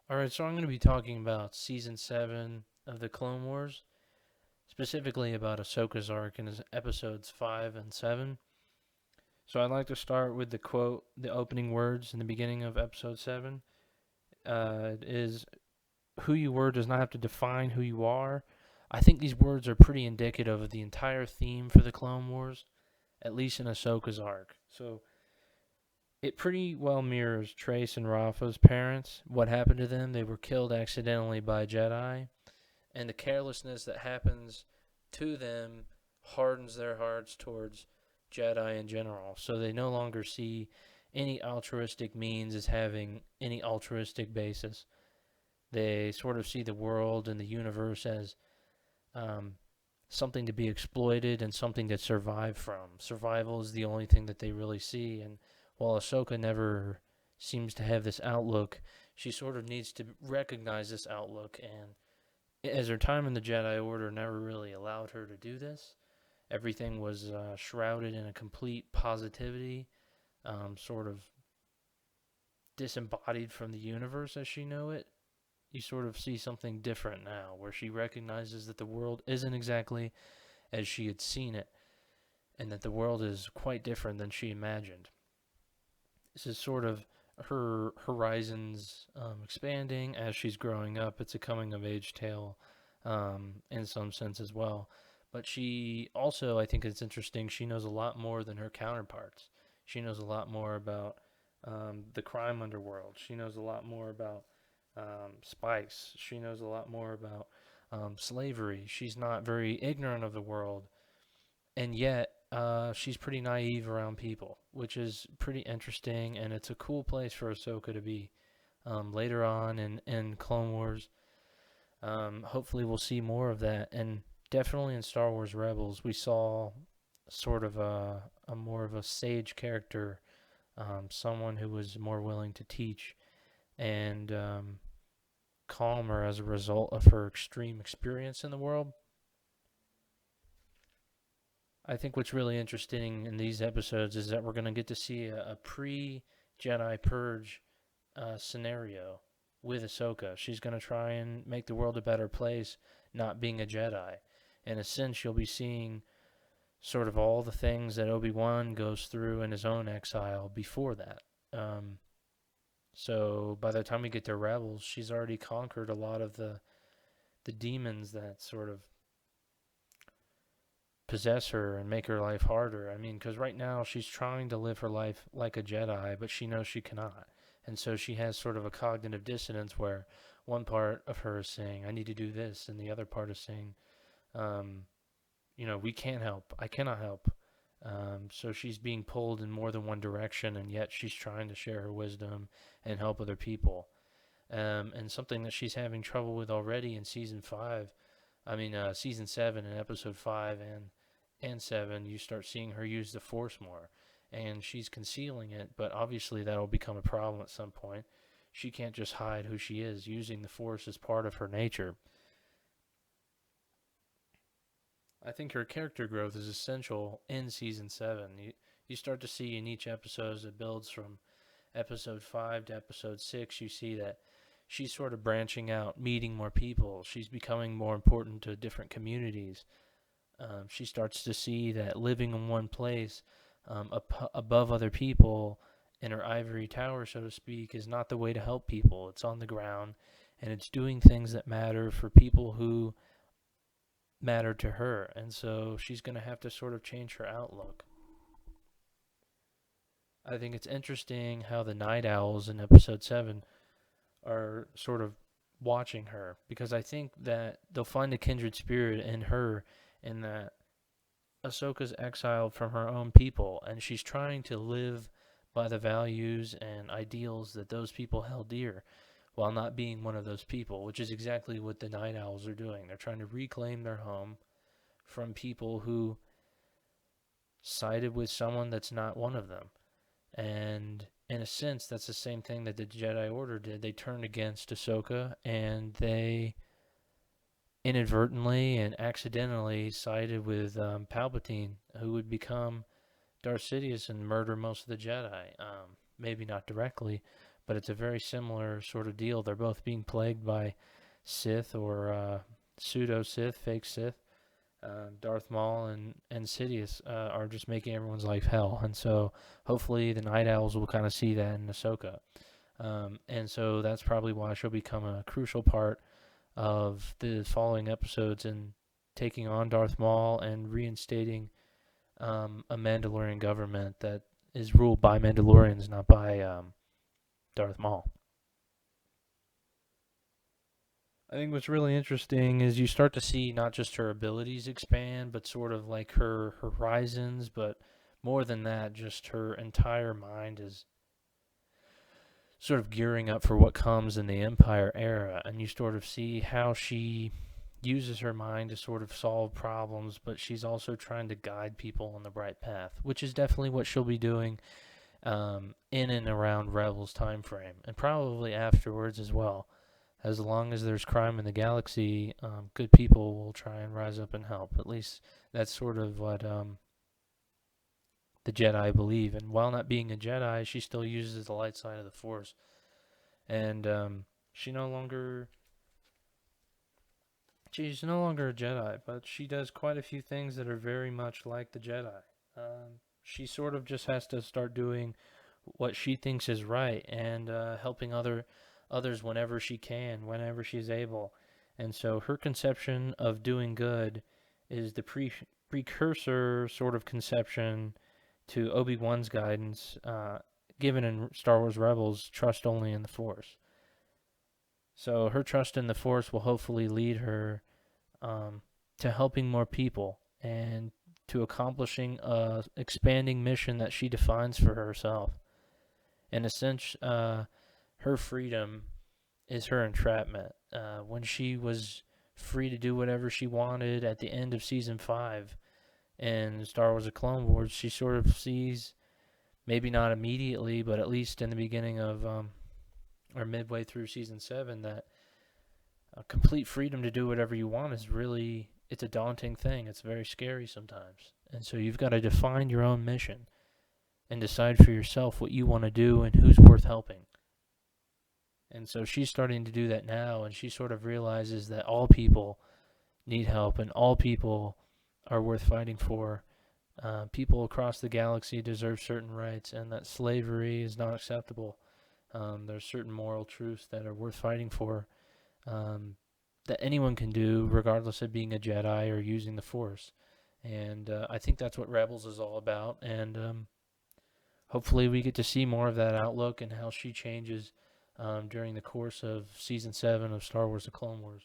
Alright, so I'm going to be talking about Season 7 of the Clone Wars, specifically about Ahsoka's arc in episodes 5 and 7. So I'd like to start with the quote, the opening words in the beginning of episode 7. It is, "Who you were does not have to define who you are." I think these words are pretty indicative of the entire theme for the Clone Wars, at least in Ahsoka's arc. So it pretty well mirrors Trace and Rafa's parents. What happened to them? They were killed accidentally by Jedi, and the carelessness that happens to them hardens their hearts towards Jedi in general. So they no longer see any altruistic means as having any altruistic basis. They sort of see the world and the universe as um, something to be exploited and something to survive from. Survival is the only thing that they really see. And while Ahsoka never seems to have this outlook, she sort of needs to recognize this outlook, and as her time in the Jedi Order never really allowed her to do this. Everything was shrouded in a complete positivity, sort of disembodied from the universe as she knew it. You sort of see something different now, where she recognizes that the world isn't exactly as she had seen it, and that the world is quite different than she imagined. This is sort of her horizons expanding as she's growing up. It's a coming of age tale in some sense as well. But she also, I think it's interesting, she knows a lot more than her counterparts. She knows a lot more about the crime underworld. She knows a lot more about spice. She knows a lot more about slavery. She's not very ignorant of the world, and yet she's pretty naive around people, which is pretty interesting, and it's a cool place for Ahsoka to be. Later on in Clone Wars, hopefully we'll see more of that, and definitely in Star Wars Rebels, we saw sort of a more of a sage character, someone who was more willing to teach and calmer as a result of her extreme experience in the world. I think what's really interesting in these episodes is that we're going to get to see a pre Jedi Purge scenario with Ahsoka. She's going to try and make the world a better place, not being a Jedi. In a sense, you'll be seeing sort of all the things that Obi-Wan goes through in his own exile before that. Um, so by the time we get to Rebels, she's already conquered a lot of the demons that sort of possess her and make her life harder. I mean, because right now she's trying to live her life like a Jedi, but she knows she cannot. And so she has sort of a cognitive dissonance where one part of her is saying, I need to do this, and the other part is saying, um, we can't help. I cannot help. So she's being pulled in more than one direction, and yet she's trying to share her wisdom and help other people. And something that she's having trouble with already in season 7 and episode 5 and 7, you start seeing her use the Force more. And she's concealing it, but obviously that'll become a problem at some point. She can't just hide who she is. Using the Force is part of her nature. I think her character growth is essential in season 7. You start to see in each episode as it builds from episode 5 to episode 6, you see that she's sort of branching out, meeting more people. She's becoming more important to different communities. She starts to see that living in one place, above other people, in her ivory tower, so to speak, is not the way to help people. It's on the ground, and it's doing things that matter for people who matter to her. And so she's going to have to sort of change her outlook. I think it's interesting how the Night Owls in episode 7 are sort of watching her, because I think that they'll find a kindred spirit in her, in that Ahsoka's exiled from her own people, and she's trying to live by the values and ideals that those people held dear, while not being one of those people, which is exactly what the Night Owls are doing. They're trying to reclaim their home from people who sided with someone that's not one of them. And in a sense, that's the same thing that the Jedi Order did. They turned against Ahsoka, and they inadvertently and accidentally sided with Palpatine, who would become Darth Sidious and murder most of the Jedi. Maybe not directly, but it's a very similar sort of deal. They're both being plagued by Sith or pseudo Sith, fake Sith. Darth Maul and Sidious are just making everyone's life hell, and so hopefully the Night Owls will kind of see that in Ahsoka, and so that's probably why she'll become a crucial part of the following episodes in taking on Darth Maul and reinstating a Mandalorian government that is ruled by Mandalorians, not by Darth Maul. I think what's really interesting is you start to see not just her abilities expand, but sort of like her horizons, but more than that, just her entire mind is sort of gearing up for what comes in the Empire era. And you sort of see how she uses her mind to sort of solve problems, but she's also trying to guide people on the right path, which is definitely what she'll be doing in and around Rebels time frame, and probably afterwards as well. As long as there's crime in the galaxy, good people will try and rise up and help. At least that's sort of what the Jedi believe. And while not being a Jedi, she still uses the light side of the Force. And she no longer she's no longer a Jedi, but she does quite a few things that are very much like the Jedi. She sort of just has to start doing what she thinks is right and helping others whenever she can, whenever she's able. And so her conception of doing good is the precursor sort of conception to Obi-Wan's guidance given in Star Wars Rebels, trust only in the Force. So her trust in the Force will hopefully lead her to helping more people and to accomplishing a expanding mission that she defines for herself. In a sense, her freedom is her entrapment. When she was free to do whatever she wanted at the end of Season 5 in Star Wars: The Clone Wars, she sort of sees, maybe not immediately, but at least in the beginning of, or midway through Season 7, that complete freedom to do whatever you want is really, it's a daunting thing. It's very scary sometimes. And so you've got to define your own mission and decide for yourself what you want to do and who's worth helping. And so she's starting to do that now, and she sort of realizes that all people need help and all people are worth fighting for. People across the galaxy deserve certain rights, and that slavery is not acceptable. There's certain moral truths that are worth fighting for, that anyone can do, regardless of being a Jedi or using the Force. And I think that's what Rebels is all about, and hopefully we get to see more of that outlook and how she changes during the course of Season 7 of Star Wars: The Clone Wars.